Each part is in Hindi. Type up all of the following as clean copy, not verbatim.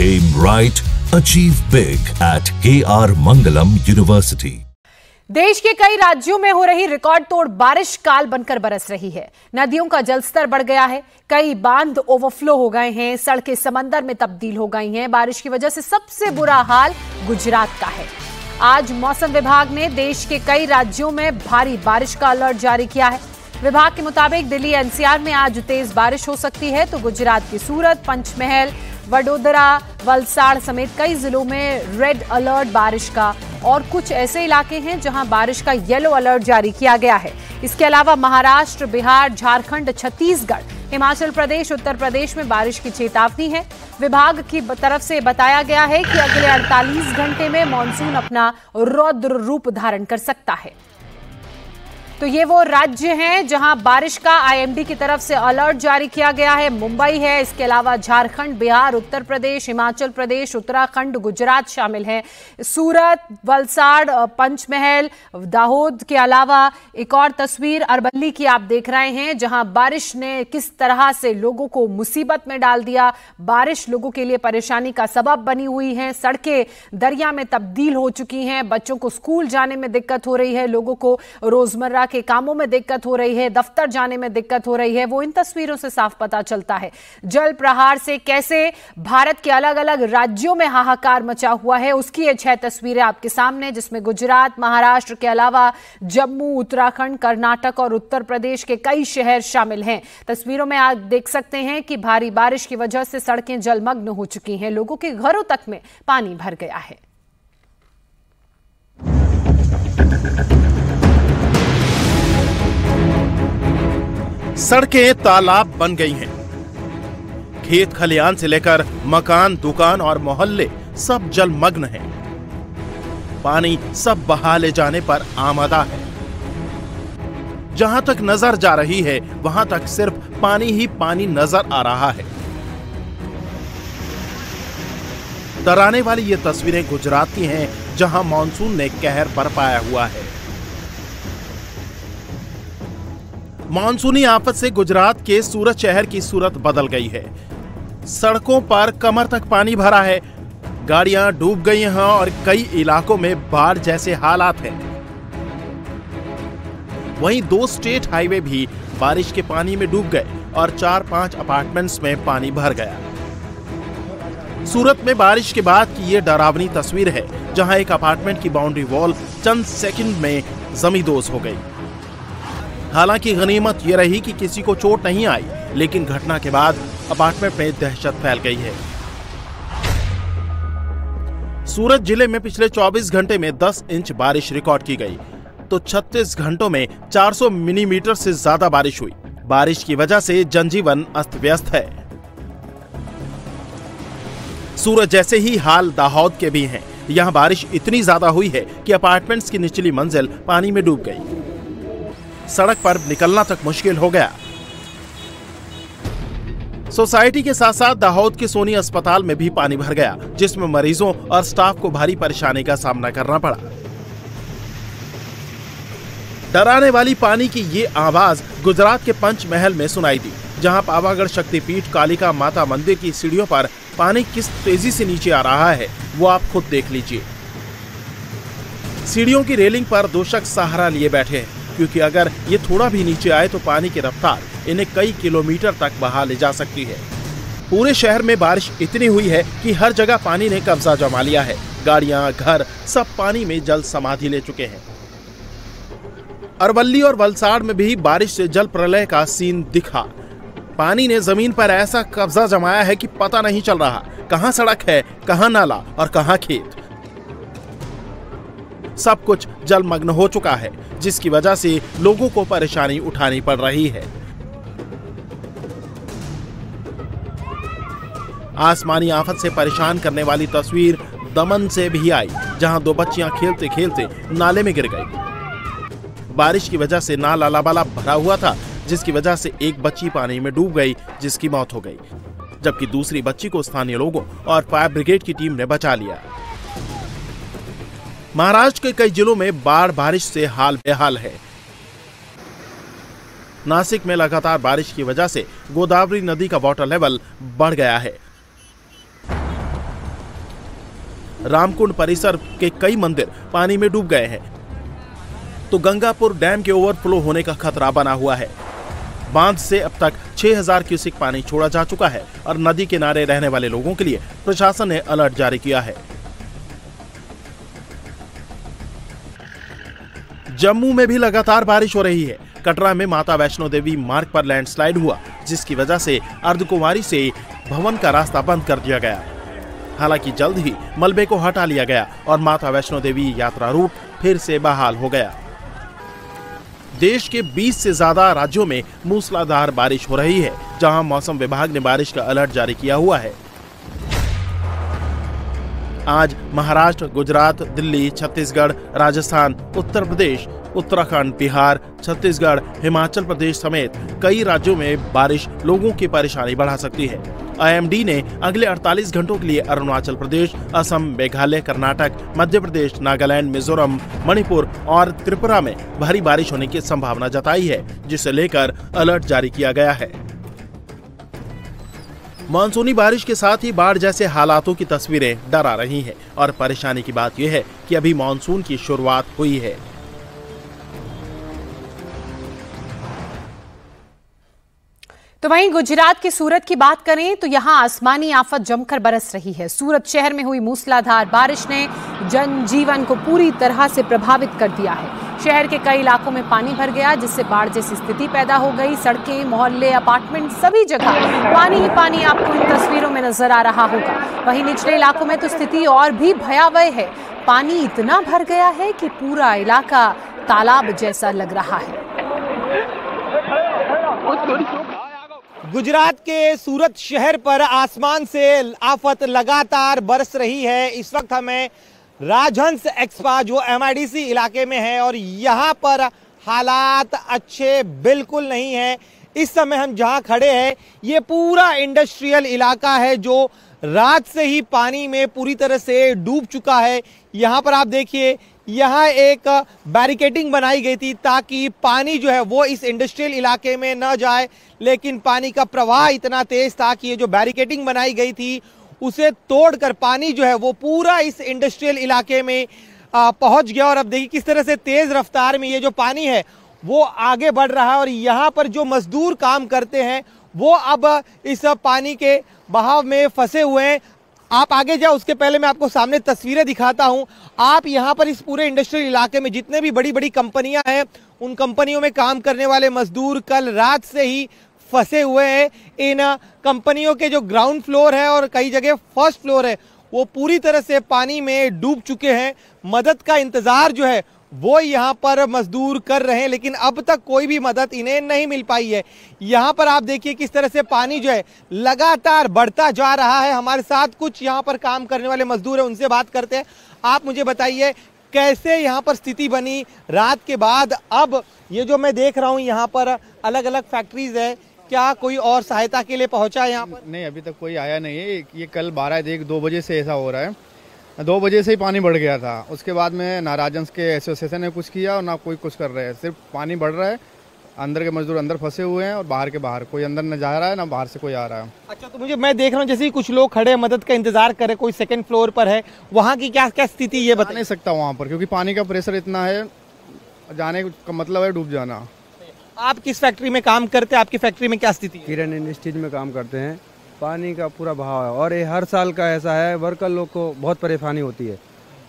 Aim right, achieve big at KR Mangalam University. देश के कई राज्यों में हो रही रिकॉर्ड तोड़ बारिश काल बनकर बरस रही है। नदियों का जलस्तर बढ़ गया है, कई बांध ओवरफ्लो हो गए हैं, सड़कें समंदर में तब्दील हो गई हैं। बारिश की वजह से सबसे बुरा हाल गुजरात का है। आज मौसम विभाग ने देश के कई राज्यों में भारी बारिश का अलर्ट जारी किया है। विभाग के मुताबिक दिल्ली एनसीआर में आज तेज बारिश हो सकती है, तो गुजरात की सूरत, पंचमहल, वडोदरा, वलसाड़ समेत कई जिलों में रेड अलर्ट बारिश का, और कुछ ऐसे इलाके हैं जहां बारिश का येलो अलर्ट जारी किया गया है। इसके अलावा महाराष्ट्र, बिहार, झारखंड, छत्तीसगढ़, हिमाचल प्रदेश, उत्तर प्रदेश में बारिश की चेतावनी है। विभाग की तरफ से बताया गया है कि अगले 48 घंटे में मॉनसून अपना रौद्र रूप धारण कर सकता है। तो ये वो राज्य हैं जहां बारिश का आईएमडी की तरफ से अलर्ट जारी किया गया है। मुंबई है, इसके अलावा झारखंड, बिहार, उत्तर प्रदेश, हिमाचल प्रदेश, उत्तराखंड, गुजरात शामिल हैं। सूरत, वलसाड़, पंचमहल, दाहोद के अलावा एक और तस्वीर अरवली की आप देख रहे हैं, जहां बारिश ने किस तरह से लोगों को मुसीबत में डाल दिया। बारिश लोगों के लिए परेशानी का सबब बनी हुई है। सड़कें दरिया में तब्दील हो चुकी हैं। बच्चों को स्कूल जाने में दिक्कत हो रही है, लोगों को रोजमर्रा के कामों में दिक्कत हो रही है, दफ्तर जाने में दिक्कत हो रही है। वो इन तस्वीरों से साफ पता चलता है। जल प्रहार से कैसे भारत के अलग अलग राज्यों में हाहाकार मचा हुआ है, उसकी ये 6 तस्वीरें आपके सामने, जिसमें गुजरात, महाराष्ट्र के अलावा जम्मू, उत्तराखंड, कर्नाटक और उत्तर प्रदेश के कई शहर शामिल हैं। तस्वीरों में आप देख सकते हैं कि भारी बारिश की वजह से सड़कें जलमग्न हो चुकी हैं, लोगों के घरों तक में पानी भर गया है। सड़कें तालाब बन गई हैं। खेत खलियान से लेकर मकान, दुकान और मोहल्ले सब जलमग्न हैं। पानी सब बहा ले जाने पर आमादा है। जहां तक नजर जा रही है वहां तक सिर्फ पानी ही पानी नजर आ रहा है। डराने वाली ये तस्वीरें गुजरात की हैं, जहां मानसून ने कहर बरपाया हुआ है। मानसूनी आफत से गुजरात के सूरत शहर की सूरत बदल गई है। सड़कों पर कमर तक पानी भरा है, गाड़ियां डूब गई हैं और कई इलाकों में बाढ़ जैसे हालात हैं। वहीं 2 स्टेट हाईवे भी बारिश के पानी में डूब गए और 4-5 अपार्टमेंट्स में पानी भर गया। सूरत में बारिश के बाद की ये डरावनी तस्वीर है, जहां एक अपार्टमेंट की बाउंड्री वॉल चंद सेकंड में जमींदोज हो गई। हालांकि गनीमत यह रही कि किसी को चोट नहीं आई, लेकिन घटना के बाद अपार्टमेंट में दहशत फैल गई है। सूरत जिले में पिछले 24 घंटे में 10 इंच बारिश रिकॉर्ड की गई, तो 36 घंटों में 400 मिलीमीटर से ज्यादा बारिश हुई। बारिश की वजह से जनजीवन अस्त व्यस्त है। सूरत जैसे ही हाल दाहोद के भी हैं। यहाँ बारिश इतनी ज्यादा हुई है कि अपार्टमेंट्स की निचली मंजिल पानी में डूब गई। सड़क पर निकलना तक मुश्किल हो गया। सोसाइटी के साथ साथ दाहोद के सोनी अस्पताल में भी पानी भर गया, जिसमें मरीजों और स्टाफ को भारी परेशानी का सामना करना पड़ा। डराने वाली पानी की ये आवाज गुजरात के पंचमहल में सुनाई दी, जहां पावागढ़ शक्तिपीठ कालिका माता मंदिर की सीढ़ियों पर पानी किस तेजी से नीचे आ रहा है वो आप खुद देख लीजिए। सीढ़ियों की रेलिंग पर 2 शख्स सहारा लिए बैठे हैं, क्योंकि अगर ये थोड़ा भी नीचे आए तो पानी की रफ्तार इन्हें कई किलोमीटर तक बहा ले जा सकती है। पूरे शहर में बारिश इतनी हुई है कि हर जगह पानी ने कब्जा जमा लिया है। गाड़ियां, घर सब पानी में जल समाधि ले चुके हैं। अरवली और वलसाड़ में भी बारिश से जल प्रलय का सीन दिखा। पानी ने जमीन पर ऐसा कब्जा जमाया है कि पता नहीं चल रहा कहां सड़क है, कहां नाला और कहां खेत। सब कुछ जलमग्न हो चुका है, जिसकी वजह से लोगों को परेशानी उठानी पड़ रही है। आसमानी आफत से परेशान करने वाली तस्वीर दमन से भी आई, जहां 2 बच्चियां खेलते खेलते नाले में गिर गई। बारिश की वजह से नाला लबालब भरा हुआ था, जिसकी वजह से एक बच्ची पानी में डूब गई, जिसकी मौत हो गई, जबकि दूसरी बच्ची को स्थानीय लोगों और फायर ब्रिगेड की टीम ने बचा लिया। महाराष्ट्र के कई जिलों में बाढ़ बारिश से हाल बेहाल है। नासिक में लगातार बारिश की वजह से गोदावरी नदी का वाटर लेवल बढ़ गया है। रामकुंड परिसर के कई मंदिर पानी में डूब गए हैं, तो गंगापुर डैम के ओवरफ्लो होने का खतरा बना हुआ है। बांध से अब तक 6000 क्यूसेक पानी छोड़ा जा चुका है और नदी किनारे रहने वाले लोगों के लिए प्रशासन ने अलर्ट जारी किया है। जम्मू में भी लगातार बारिश हो रही है। कटरा में माता वैष्णो देवी मार्ग पर लैंडस्लाइड हुआ, जिसकी वजह से अर्धकुमारी से भवन का रास्ता बंद कर दिया गया। हालांकि जल्द ही मलबे को हटा लिया गया और माता वैष्णो देवी यात्रा रूट फिर से बहाल हो गया। देश के 20 से ज्यादा राज्यों में मूसलाधार बारिश हो रही है, जहां मौसम विभाग ने बारिश का अलर्ट जारी किया हुआ है। आज महाराष्ट्र, गुजरात, दिल्ली, छत्तीसगढ़, राजस्थान, उत्तर प्रदेश, उत्तराखंड, बिहार, छत्तीसगढ़, हिमाचल प्रदेश समेत कई राज्यों में बारिश लोगों की परेशानी बढ़ा सकती है। IMD ने अगले 48 घंटों के लिए अरुणाचल प्रदेश, असम, मेघालय, कर्नाटक, मध्य प्रदेश, नागालैंड, मिजोरम, मणिपुर और त्रिपुरा में भारी बारिश होने की संभावना जताई है, जिसे लेकर अलर्ट जारी किया गया है। मानसूनी बारिश के साथ ही बाढ़ जैसे हालातों की तस्वीरें डरा रही हैं और परेशानी की बात यह है कि अभी मानसून की शुरुआत हुई है। तो वहीं गुजरात के सूरत की बात करें तो यहां आसमानी आफत जमकर बरस रही है। सूरत शहर में हुई मूसलाधार बारिश ने जनजीवन को पूरी तरह से प्रभावित कर दिया है। शहर के कई इलाकों में पानी भर गया, जिससे बाढ़ जैसी स्थिति पैदा हो गई। सड़कें, मोहल्ले, अपार्टमेंट सभी जगह पानी ही पानी आपको इन तस्वीरों में नजर आ रहा होगा। वहीं निचले इलाकों में तो स्थिति और भी भयावह है। पानी इतना भर गया है कि पूरा इलाका तालाब जैसा लग रहा है। गुजरात के सूरत शहर पर आसमान से आफत लगातार बरस रही है। इस वक्त हमें राजहंस एक्सपा जो MIDC इलाके में है और यहाँ पर हालात अच्छे बिल्कुल नहीं है। इस समय हम जहाँ खड़े हैं ये पूरा इंडस्ट्रियल इलाका है जो रात से ही पानी में पूरी तरह से डूब चुका है। यहाँ पर आप देखिए, यहाँ एक बैरिकेडिंग बनाई गई थी ताकि पानी जो है वो इस इंडस्ट्रियल इलाके में न जाए, लेकिन पानी का प्रवाह इतना तेज था कि ये जो बैरिकेडिंग बनाई गई थी उसे तोड़कर पानी जो है वो पूरा इस इंडस्ट्रियल इलाके में पहुंच गया। और अब देखिए किस तरह से तेज रफ्तार में ये जो पानी है वो आगे बढ़ रहा है और यहाँ पर जो मजदूर काम करते हैं वो अब इस पानी के बहाव में फंसे हुए हैं। आप आगे जाओ, उसके पहले मैं आपको सामने तस्वीरें दिखाता हूं। आप यहां पर इस पूरे इंडस्ट्रियल इलाके में जितने भी बड़ी बड़ी कंपनियां हैं उन कंपनियों में काम करने वाले मजदूर कल रात से ही फंसे हुए हैं। इन कंपनियों के जो ग्राउंड फ्लोर है और कई जगह फर्स्ट फ्लोर है वो पूरी तरह से पानी में डूब चुके हैं। मदद का इंतजार जो है वो यहाँ पर मजदूर कर रहे हैं, लेकिन अब तक कोई भी मदद इन्हें नहीं मिल पाई है। यहाँ पर आप देखिए किस तरह से पानी जो है लगातार बढ़ता जा रहा है। हमारे साथ कुछ यहाँ पर काम करने वाले मजदूर हैं, उनसे बात करते हैं। आप मुझे बताइए कैसे यहाँ पर स्थिति बनी रात के बाद। अब ये जो मैं देख रहा हूँ यहाँ पर अलग अलग फैक्ट्रीज है, क्या कोई और सहायता के लिए पहुंचा है यहाँ पर? नहीं, अभी तक कोई आया नहीं है। ये कल 12-1-2 बजे से ऐसा हो रहा है। 2 बजे से ही पानी बढ़ गया था। उसके बाद में ना राजहंस के एसोसिएशन ने कुछ किया और ना कोई कुछ कर रहे हैं। सिर्फ पानी बढ़ रहा है, अंदर के मजदूर अंदर फंसे हुए हैं और बाहर के बाहर, कोई अंदर न जा रहा है ना बाहर से कोई आ रहा है। अच्छा, तो मैं देख रहा हूँ जैसे कुछ लोग खड़े मदद का इंतजार कर रहे, कोई सेकंड फ्लोर पर है, वहाँ की क्या क्या स्थिति ये बता नहीं सकता वहाँ पर, क्योंकि पानी का प्रेशर इतना है, जाने का मतलब है डूब जाना। आप किस फैक्ट्री में काम करते हैं? आपकी फैक्ट्री में क्या स्थिति है? किरण इंडस्ट्रीज में काम करते हैं। पानी का पूरा बहाव है और ये हर साल का ऐसा है। वर्कर लोग को बहुत परेशानी होती है।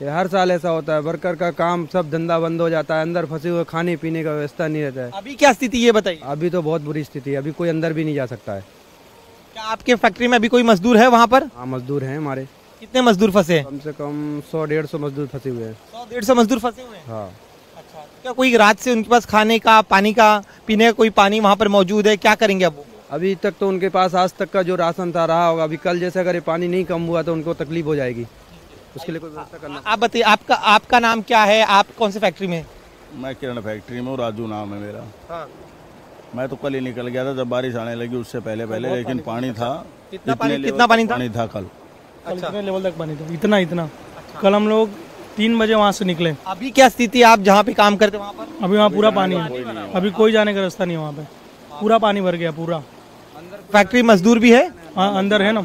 ये हर साल ऐसा होता है। वर्कर का काम सब धंधा बंद हो जाता है, अंदर फंसे हुए, खाने पीने का व्यवस्था नहीं रहता है। अभी क्या स्थिति ये बताइए। अभी तो बहुत बुरी स्थिति है, अभी कोई अंदर भी नहीं जा सकता है। क्या आपके फैक्ट्री में अभी कोई मजदूर है वहाँ पर? हाँ, मजदूर हैं हमारे। कितने मजदूर फंसे हैं? कम से कम 100-150 मजदूर फंसे हुए हैं। 100-150 मजदूर फंसे हुए हैं? हाँ। अच्छा, क्या कोई रात से उनके पास खाने का, पानी का, पीने का कोई पानी वहाँ पर मौजूद है? क्या करेंगे अब? अभी तक तो उनके पास आज तक का जो राशन था रहा होगा। अभी कल जैसे अगर ये पानी नहीं कम हुआ तो उनको तकलीफ हो जाएगी, उसके लिए कोई व्यवस्था करना। आप बताइए, आपका नाम क्या है? आप कौन सी फैक्ट्री में? मैं किरण फैक्ट्री में हूँ, राजू नाम है मेरा। हाँ। मैं तो कल ही निकल गया था जब बारिश आने लगी, उससे पहले लेकिन पानी था। कितना पानी था? पानी था कल। अच्छा। कितने लेवल तक पानी था? इतना। कल हम लोग 3 बजे वहाँ से निकले। अभी क्या स्थिति? आप जहाँ पे काम करते वहाँ पर? अभी वहाँ पूरा पानी है, अभी कोई जाने का रास्ता नहीं है। वहाँ पे पूरा पानी भर गया पूरा। फैक्ट्री मजदूर भी है? हाँ, अंदर है ना।